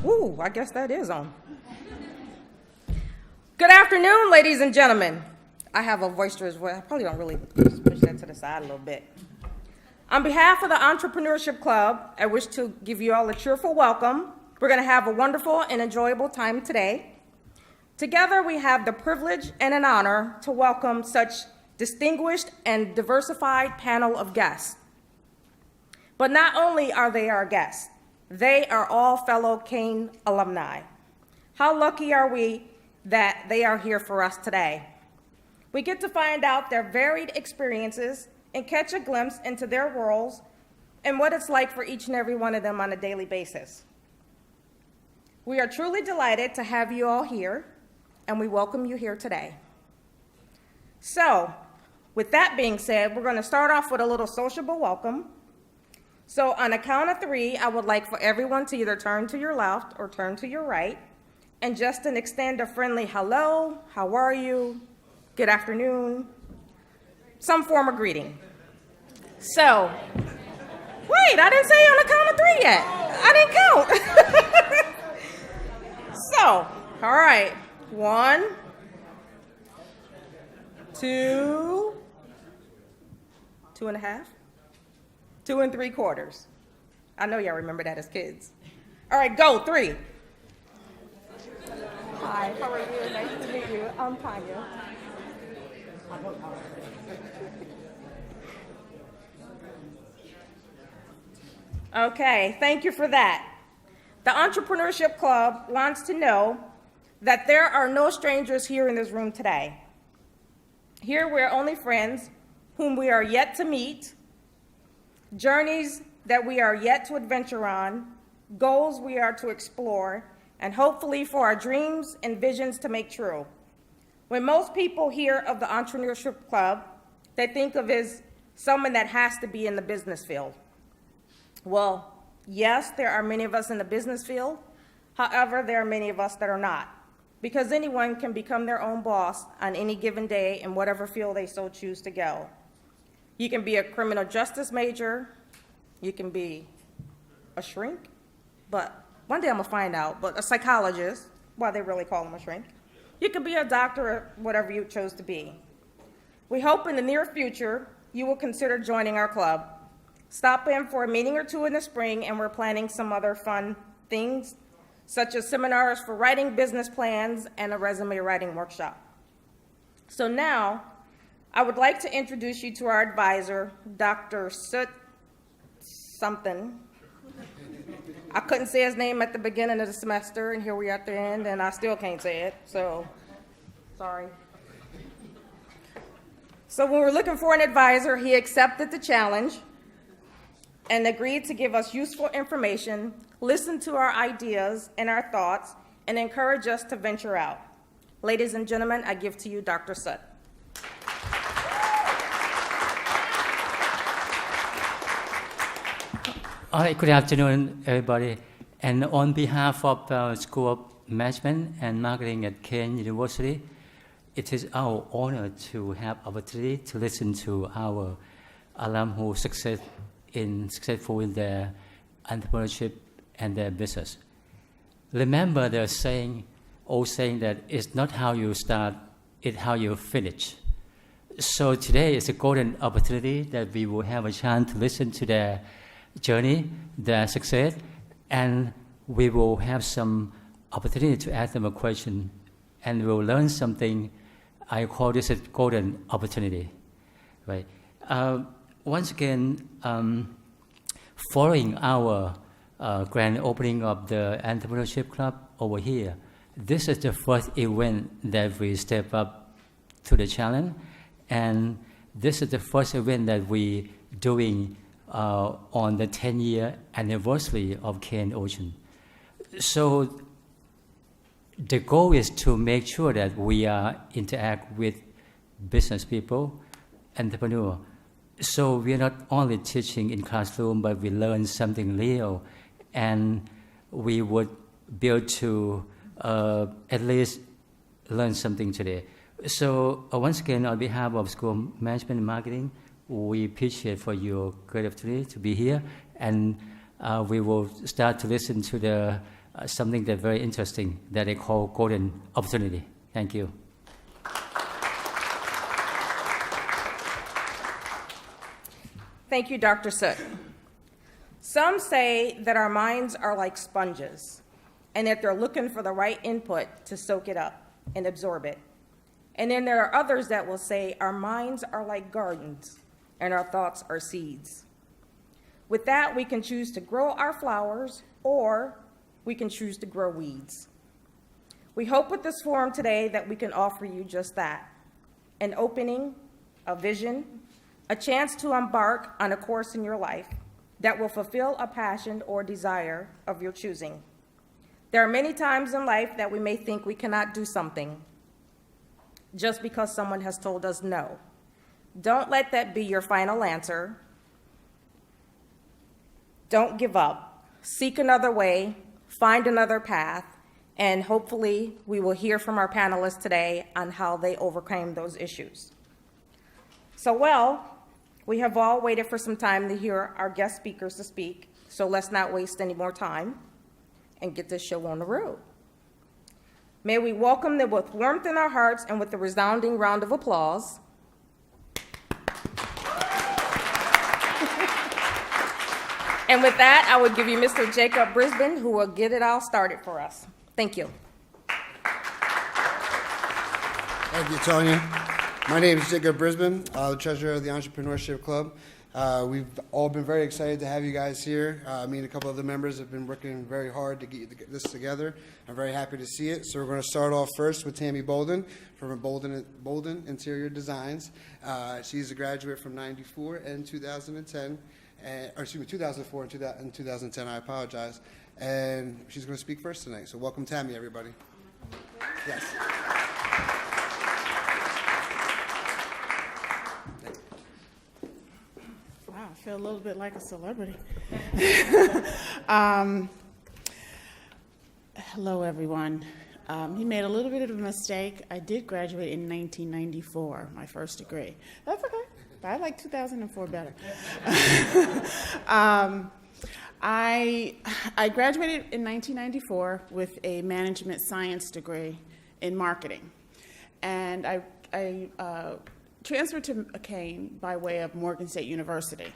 Ooh, I guess that is on. Good afternoon, ladies and gentlemen. I have a boisterous voice. I probably don't really just push that to the side a little bit. On behalf of the Entrepreneurship Club, I wish to give you all a cheerful welcome. We're going to have a wonderful and enjoyable time today. Together, we have the privilege and an honor to welcome such distinguished and diversified panel of guests. But not only are they our guests, they are all fellow Kean alumni. How lucky are we that they are here for us today? We get to find out their varied experiences and catch a glimpse into their worlds and what it's like for each and every one of them on a daily basis. We are truly delighted to have you all here, and we welcome you here today. So, with that being said, we're going to start off with a little sociable welcome. So on a count of 3, I would like for everyone to either turn to your left or turn to your right, and just to extend a friendly hello, how are you, good afternoon, some form of greeting. So, wait, I didn't say on a count of 3 yet. I didn't count. So, all right, 1, 2, 2.5. 2 3/4. I know y'all remember that as kids. All right, go, 3. Hi, how are you? Nice to meet you. I'm Tanya. Okay, thank you for that. The Entrepreneurship Club wants to know that there are no strangers here in this room today. Here we're only friends whom we are yet to meet, journeys that we are yet to adventure on, goals we are to explore, and hopefully for our dreams and visions to make true. When most people hear of the Entrepreneurship Club, they think of as someone that has to be in the business field. Well, yes, there are many of us in the business field. However, there are many of us that are not, because anyone can become their own boss on any given day in whatever field they so choose to go. You can be a criminal justice major, you can be a shrink, but one day I'm gonna find out, but a psychologist, why they really call them a shrink. You could be a doctor or whatever you chose to be. We hope in the near future you will consider joining our club. Stop in for a meeting or 2 in the spring, and we're planning some other fun things, such as seminars for writing business plans and a resume writing workshop. So now, I would like to introduce you to our advisor, Dr. Soot something. I couldn't say his name at the beginning of the semester, and here we are at the end, and I still can't say it, so sorry. So when we're looking for an advisor, he accepted the challenge and agreed to give us useful information, listen to our ideas and our thoughts, and encourage us to venture out. Ladies and gentlemen, I give to you Dr. Soot. All right, good afternoon, everybody. And on behalf of the School of Management and Marketing at Kean University, it is our honor to have opportunity to listen to our alum who successful in their entrepreneurship and their business. Remember the old saying that it's not how you start, it's how you finish. So today is a golden opportunity that we will have a chance to listen to their journey, their success, and we will have some opportunity to ask them a question, and we'll learn something. I call this a golden opportunity, right? Once again, following our grand opening of the Entrepreneurship Club over here, this is the first event that we step up to the challenge, and this is the first event that we doing on the 10-year anniversary of Kean Ocean. So the goal is to make sure that we interact with business people, entrepreneurs. So we are not only teaching in classroom, but we learn something real, and we would be able to at least learn something today. So once again, on behalf of School of Management and Marketing, we appreciate for your great opportunity to be here, and we will start to listen to the something that's very interesting that they call golden opportunity. Thank you. Thank you, Dr. Soot. Some say that our minds are like sponges and that they're looking for the right input to soak it up and absorb it. And then there are others that will say our minds are like gardens and our thoughts are seeds. With that, we can choose to grow our flowers or we can choose to grow weeds. We hope with this forum today that we can offer you just that, an opening, a vision, a chance to embark on a course in your life that will fulfill a passion or desire of your choosing. There are many times in life that we may think we cannot do something just because someone has told us no. Don't let that be your final answer. Don't give up. Seek another way, find another path, and hopefully we will hear from our panelists today on how they overcame those issues. So, we have all waited for some time to hear our guest speakers to speak, so let's not waste any more time and get this show on the road. May we welcome them with warmth in our hearts and with a resounding round of applause. And with that, I will give you Mr. Jacob Brisbane, who will get it all started for us. Thank you. Thank you, Tonya. My name is Jacob Brisbane, the treasurer of the Entrepreneurship Club. We've all been very excited to have you guys here. Me and a couple of the members have been working very hard to get this together. I'm very happy to see it. So we're going to start off first with Tammy Bolden from Bolden Interior Designs. She's a graduate from 94 and 2010. 2004 and 2010, I apologize. And she's going to speak first tonight. So welcome, Tammy, everybody. Yes. Wow, I feel a little bit like a celebrity. Hello, everyone. He made a little bit of a mistake. I did graduate in 1994, my first degree. That's okay. I like 2004 better. I graduated in 1994 with a management science degree in marketing. And I transferred to Kean by way of Morgan State University.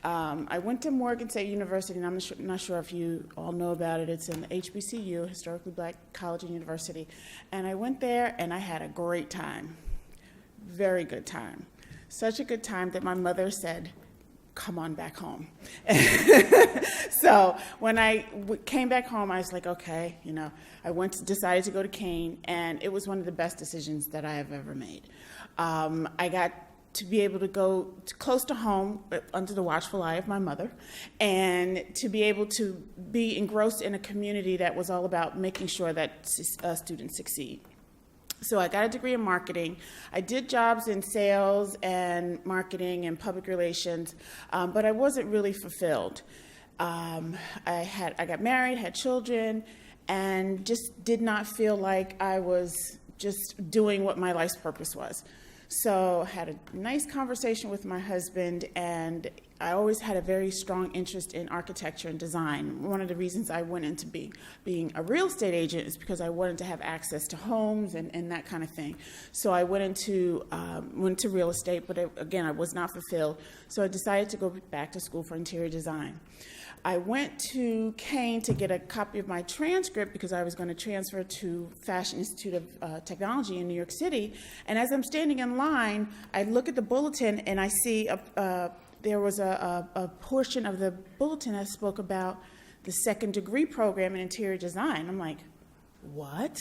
I went to Morgan State University, and I'm not sure if you all know about it. It's an HBCU, Historically Black College and University. And I went there, and I had a great time, very good time. Such a good time that my mother said, come on back home. So when I came back home, I was like, okay, I decided to go to Kean, and it was one of the best decisions that I have ever made. I got to be able to go close to home under the watchful eye of my mother, and to be able to be engrossed in a community that was all about making sure that students succeed. So I got a degree in marketing. I did jobs in sales and marketing and public relations, but I wasn't really fulfilled. I got married, had children, and just did not feel like I was just doing what my life's purpose was. So I had a nice conversation with my husband, and I always had a very strong interest in architecture and design. One of the reasons I went into being a real estate agent is because I wanted to have access to homes and that kind of thing. So I went into real estate, but again, I was not fulfilled. So I decided to go back to school for interior design. I went to Kean to get a copy of my transcript because I was going to transfer to Fashion Institute of Technology in New York City. And as I'm standing in line, I look at the bulletin and I see there was a portion of the bulletin that spoke about the second degree program in interior design. I'm like, what?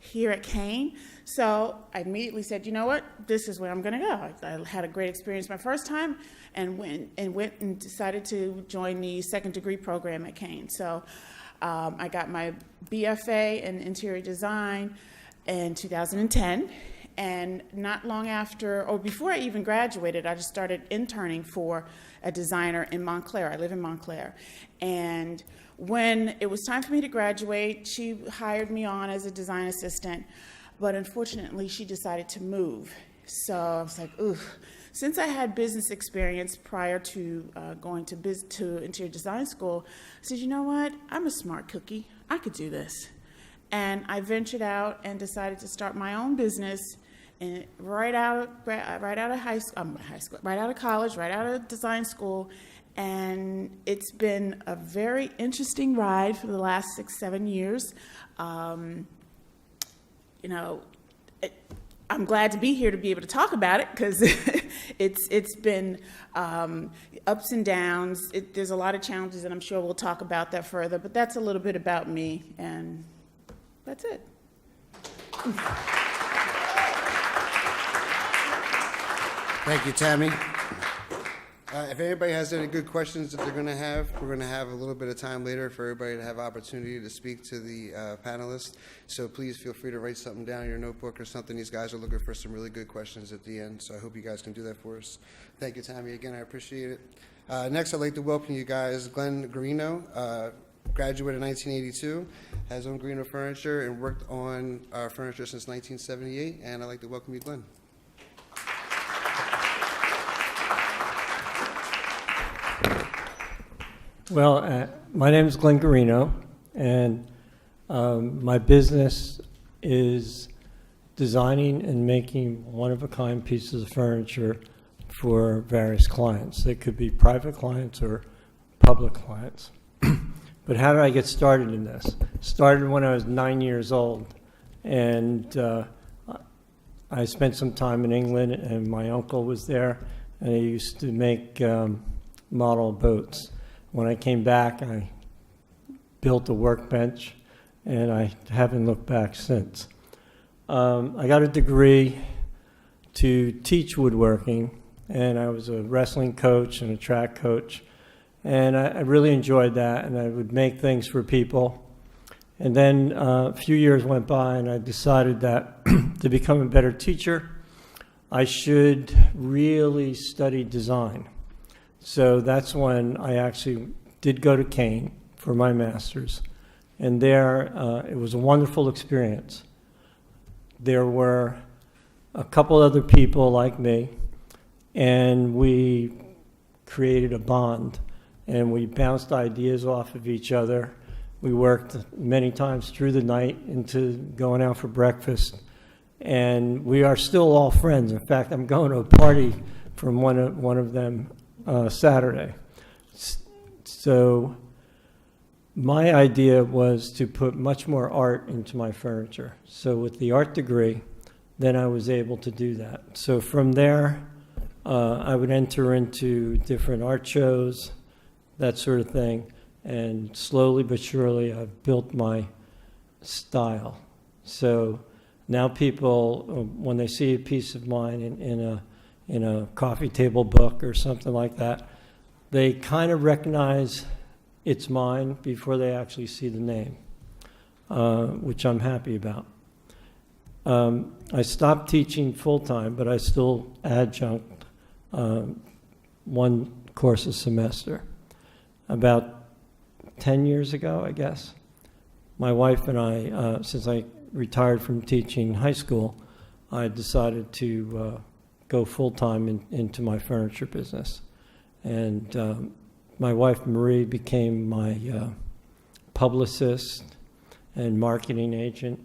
Here at Kean? So I immediately said, you know what? This is where I'm going to go. I had a great experience my first time and went and decided to join the second degree program at Kean. So I got my BFA in interior design in 2010. And not long after, or before I even graduated, I just started interning for a designer in Montclair. I live in Montclair. And when it was time for me to graduate, she hired me on as a design assistant, but unfortunately, she decided to move. So I was like, ooh. since I had business experience prior to going to interior design school, I said, you know what? I'm a smart cookie. I could do this. And I ventured out and decided to start my own business. And right out of college, right out of design school, and it's been a very interesting ride for the last 6-7 years. I'm glad to be here to be able to talk about it because it's been ups and downs. There's a lot of challenges, and I'm sure we'll talk about that further. But that's a little bit about me, and that's it. Thank you, Tammy. If anybody has any good questions that they're going to have, we're going to have a little bit of time later for everybody to have opportunity to speak to the panelists. So please feel free to write something down in your notebook or something. These guys are looking for some really good questions at the end, so I hope you guys can do that for us. Thank you, Tammy. Again, I appreciate it. Next, I'd like to welcome you guys, Glenn Garino, graduated in 1982, has owned Garino Furniture and worked on furniture since 1978, and I'd like to welcome you, Glenn. Well, my name is Glenn Garino, and my business is designing and making one-of-a-kind pieces of furniture for various clients. They could be private clients or public clients. But how did I get started in this? Started when I was 9 years old, and I spent some time in England, and my uncle was there, and he used to make model boats. When I came back, I built a workbench, and I haven't looked back since. I got a degree to teach woodworking, and I was a wrestling coach and a track coach, and I really enjoyed that, and I would make things for people. And then a few years went by, and I decided that to become a better teacher, I should really study design. So that's when I actually did go to Kean for my master's. And there, it was a wonderful experience. There were a couple other people like me, and we created a bond. And we bounced ideas off of each other. We worked many times through the night into going out for breakfast. And we are still all friends. In fact, I'm going to a party from one of them Saturday. So my idea was to put much more art into my furniture. So with the art degree, then I was able to do that. So from there, I would enter into different art shows, that sort of thing, and slowly but surely I've built my style. So now people, when they see a piece of mine in a coffee table book or something like that, they kind of recognize it's mine before they actually see the name, which I'm happy about. I stopped teaching full-time, but I still adjunct one course a semester. About 10 years ago, I guess, my wife and I, since I retired from teaching high school, I decided to go full-time into my furniture business. And my wife, Marie, became my publicist and marketing agent,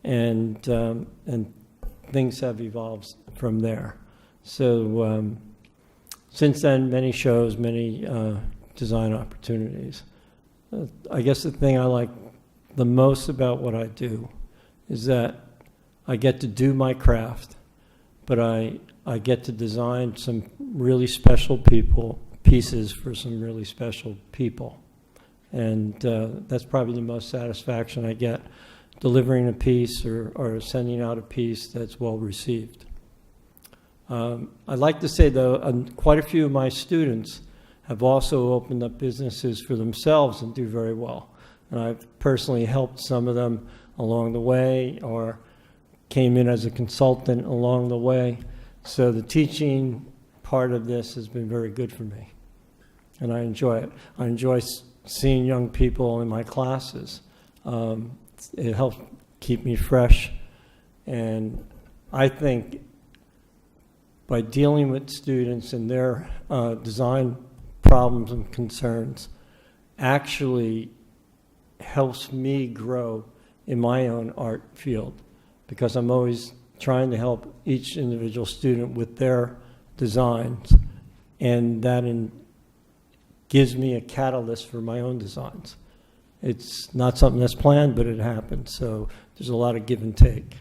and things have evolved from there. So since then, many shows, many design opportunities. I guess the thing I like the most about what I do is that I get to do my craft, but I get to design some really special pieces for some really special people. And that's probably the most satisfaction I get, delivering a piece or sending out a piece that's well received. I'd like to say, though, quite a few of my students have also opened up businesses for themselves and do very well. And I've personally helped some of them along the way or came in as a consultant along the way. So the teaching part of this has been very good for me. And I enjoy it. I enjoy seeing young people in my classes. It helps keep me fresh. And I think by dealing with students and their design problems and concerns actually helps me grow in my own art field, because I'm always trying to help each individual student with their designs, and that gives me a catalyst for my own designs. It's not something that's planned, but it happens. So there's a lot of give and take.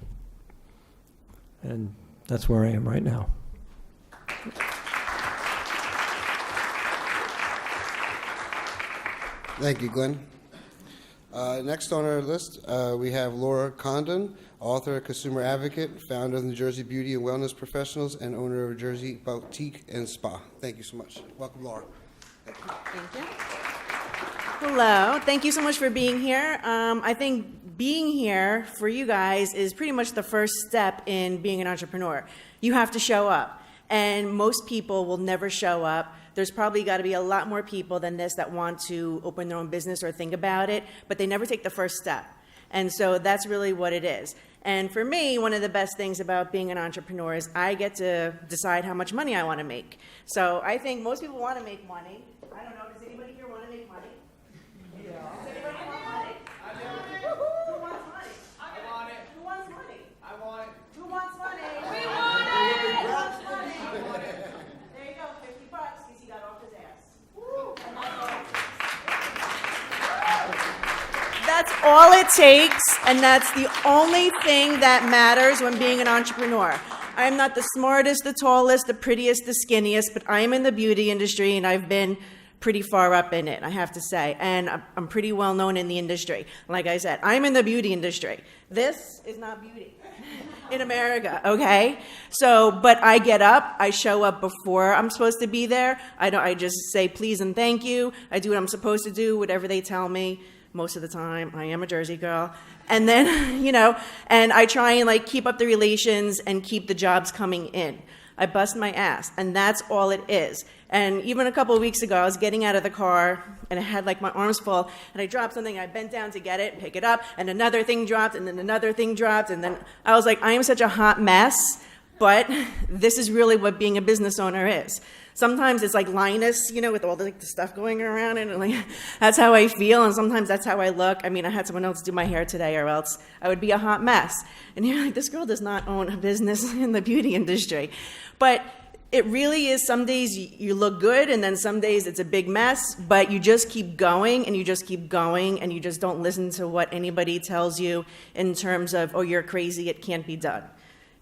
And that's where I am right now. Thank you, Glenn. Next on our list, we have Laura Condon, author, consumer advocate, founder of the New Jersey Beauty and Wellness Professionals, and owner of Jersey Boutique and Spa. Thank you so much. Welcome, Laura. Thank you. Hello. Thank you so much for being here. I think being here for you guys is pretty much the first step in being an entrepreneur. You have to show up, and most people will never show up. There's probably got to be a lot more people than this that want to open their own business or think about it, but they never take the first step. And so that's really what it is. And for me, one of the best things about being an entrepreneur is I get to decide how much money I want to make. So I think most people want to make money. I don't know, does anybody here want to make money? Yeah. Does anybody want money? I do. Who wants money? I want it. Who wants money? I want it. Who wants money? We want it! Who wants money? I want it. There you go, $50 because he got off his ass. Woo! That's all it takes, and that's the only thing that matters when being an entrepreneur. I'm not the smartest, the tallest, the prettiest, the skinniest, but I'm in the beauty industry, and I've been pretty far up in it, I have to say. And I'm pretty well known in the industry. Like I said, I'm in the beauty industry. This is not beauty in America, okay? So, but I get up, I show up before I'm supposed to be there. I just say please and thank you. I do what I'm supposed to do, whatever they tell me. Most of the time, I am a Jersey girl. And then, and I try and like keep up the relations and keep the jobs coming in. I bust my ass, and that's all it is. And even a couple of weeks ago, I was getting out of the car, and I had like my arms full, and I dropped something, I bent down to get it, pick it up, and another thing dropped, and then another thing dropped, and then I was like, I am such a hot mess, but this is really what being a business owner is. Sometimes it's like Linus, with all the stuff going around, and like that's how I feel, and sometimes that's how I look. I mean, I had someone else do my hair today, or else I would be a hot mess. And you're like, this girl does not own a business in the beauty industry. But it really is, some days you look good, and then some days it's a big mess, but you just keep going, and you just keep going, and you just don't listen to what anybody tells you in terms of, oh, you're crazy, it can't be done.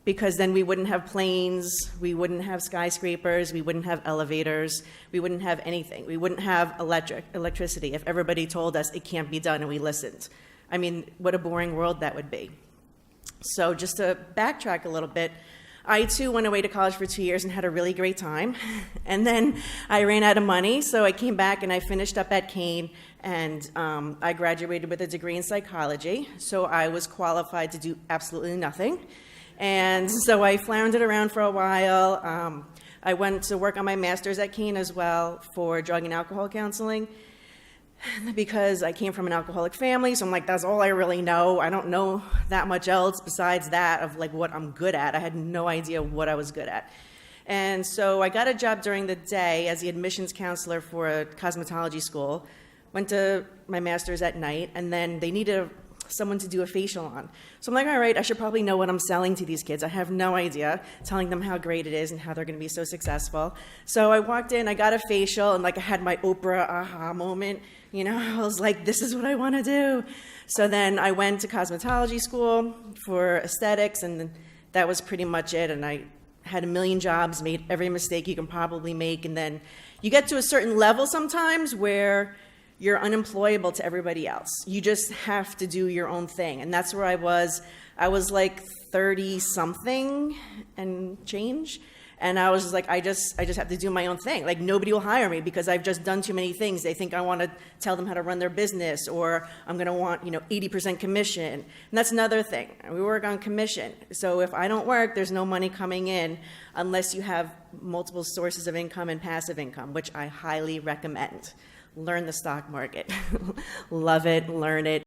Because then we wouldn't have planes, we wouldn't have skyscrapers, we wouldn't have elevators, we wouldn't have anything. We wouldn't have electricity if everybody told us it can't be done and we listened. I mean, what a boring world that would be. So just to backtrack a little bit, I too went away to college for 2 years and had a really great time. And then I ran out of money, so I came back and I finished up at Kean, and I graduated with a degree in psychology. So I was qualified to do absolutely nothing. And so I floundered around for a while. I went to work on my master's at Kean as well for drug and alcohol counseling, because I came from an alcoholic family, so I'm like, that's all I really know. I don't know that much else besides that of like what I'm good at. I had no idea what I was good at. And so I got a job during the day as the admissions counselor for a cosmetology school, went to my master's at night, and then they needed someone to do a facial on. So I'm like, all right, I should probably know what I'm selling to these kids. I have no idea, telling them how great it is and how they're gonna be so successful. So I walked in, I got a facial, and like I had my Oprah aha moment. I was like, this is what I wanna do. So then I went to cosmetology school for aesthetics, and that was pretty much it. And I had a million jobs, made every mistake you can probably make. And then you get to a certain level sometimes where you're unemployable to everybody else. You just have to do your own thing. And that's where I was. I was like 30 something and change. And I was just like, I just have to do my own thing. Like, nobody will hire me because I've just done too many things. They think I want to tell them how to run their business, or I'm going to want, 80% commission. And that's another thing. We work on commission. So if I don't work, there's no money coming in unless you have multiple sources of income and passive income, which I highly recommend. Learn the stock market. Love it, learn it.